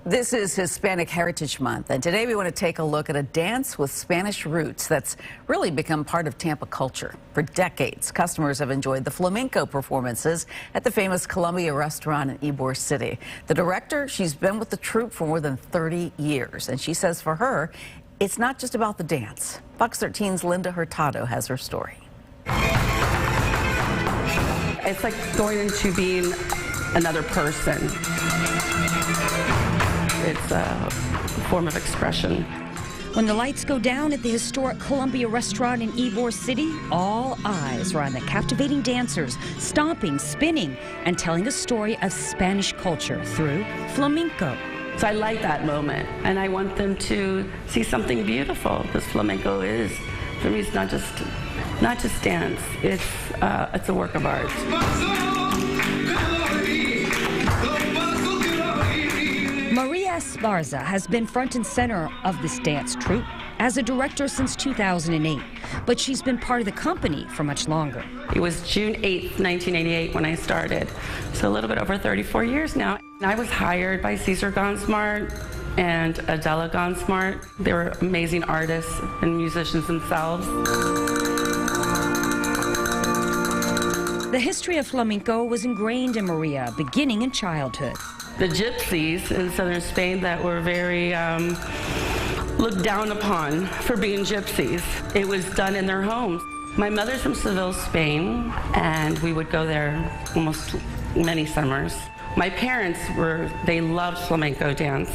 This is Hispanic Heritage Month, and today we want to take a look at a dance with Spanish roots that's really become part of Tampa culture. For decades, customers have enjoyed the flamenco performances at the famous Columbia restaurant in Ybor City. The director, she's been with the troupe for more than 30 years, and she says for her, it's not just about the dance. Fox 13's Linda Hurtado has her story. It's like going into being another person. It's a form of expression. When the lights go down at the historic Columbia restaurant in Ybor City, all eyes are on the captivating dancers, stomping, spinning, and telling a story of Spanish culture through flamenco. So I like that moment, and I want them to see something beautiful, because flamenco is, for me, it's not just dance. It's a work of art. Maria Esparza has been front and center of this dance troupe as a director since 2008, but she's been part of the company for much longer. It was June 8th, 1988 when I started, so a little bit over 34 years now. I was hired by Cesar Gonsmart and Adela Gonsmart. They were amazing artists and musicians themselves. The history of flamenco was ingrained in Maria, beginning in childhood. The gypsies in southern Spain that were very looked down upon for being gypsies. It was done in their homes. My mother's from Seville, Spain, and we would go there almost many summers. My parents they loved flamenco dance,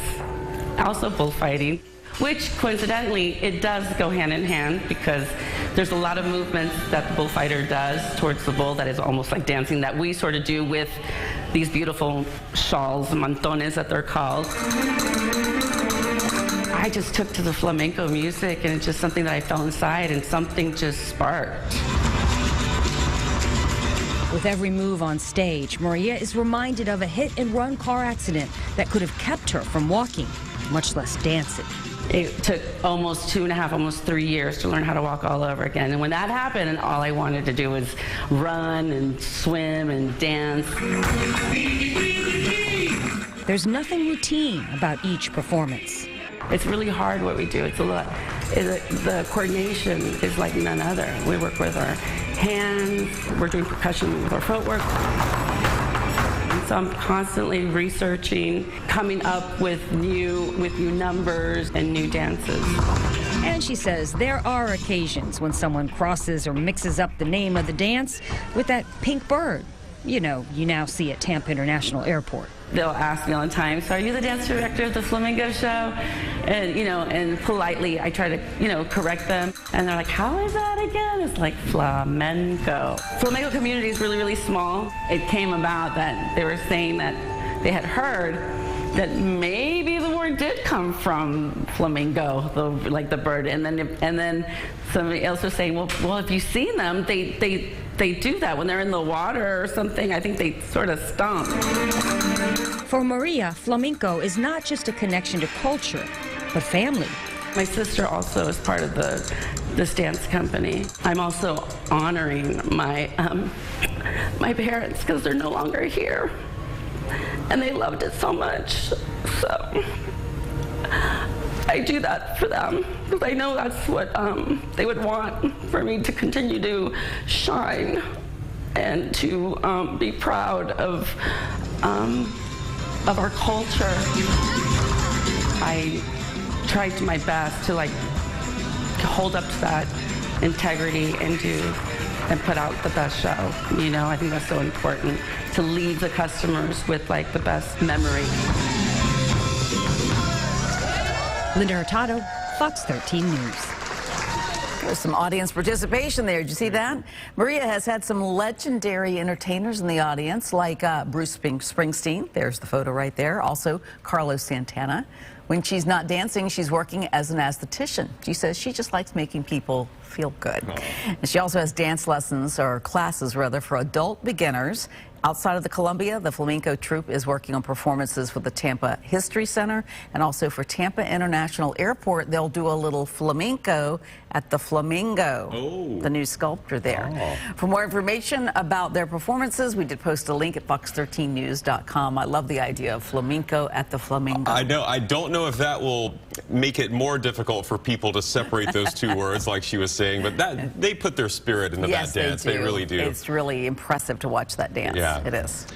also bullfighting, which coincidentally, it does go hand in hand because there's a lot of movements that the bullfighter does towards the bull that is almost like dancing that we sort of do with these beautiful shawls, mantones that they're called. I just took to the flamenco music, and it's just something that I felt inside, and something just sparked. With every move on stage, Maria is reminded of a hit-and-run car accident that could have kept her from walking, much less dancing. It took almost 2.5, almost 3 years to learn how to walk all over again. And when that happened, and all I wanted to do was run and swim and dance. There's nothing routine about each performance. It's really hard what we do. It's a lot. The coordination is like none other. We work with our hands. We're doing percussion with our footwork. So I'm constantly researching, coming up with new numbers and new dances. And she says there are occasions when someone crosses or mixes up the name of the dance with that pink bird, you now see at Tampa International Airport. They'll ask me all the time, so are you the dance director of the Flamenco show? And, and politely I try to, correct them. And they're like, how is that again? It's like flamenco. Flamenco community is really, really small. It came about that they were saying that they had heard that maybe the word did come from flamingo, like the bird. And then somebody else was saying, well, if you've seen them, they do that when they're in the water or something. I think they sort of stomp. For Maria, flamenco is not just a connection to culture, but family. My sister also is part of this dance company. I'm also honoring my parents because they're no longer here, and they loved it so much. So I do that for them because I know that's what they would want for me to continue to shine and to be proud of our culture. I tried my best to hold up to that integrity and put out the best show. I think that's so important to leave the customers with the best memory. Linda Hurtado, Fox 13 News. There's some audience participation there. Did you see that? Maria has had some legendary entertainers in the audience, like Bruce Springsteen. There's the photo right there. Also, Carlos Santana. When she's not dancing, she's working as an esthetician. She says she just likes making people feel good. And she also has dance lessons, or classes rather, for adult beginners Outside of the Columbia, the Flamenco troupe is working on performances for the Tampa History Center and also for Tampa International Airport. They'll do a little flamenco at the Flamingo, the new sculpture there. For more information about their performances, we did post a link at fox13news.com. I love the idea of flamenco at the Flamingo. I know. I don't know if that will make it more difficult for people to separate those two words, like she was saying, but that they put their spirit into that dance. They really do. It's really impressive to watch that dance. Yeah. It is.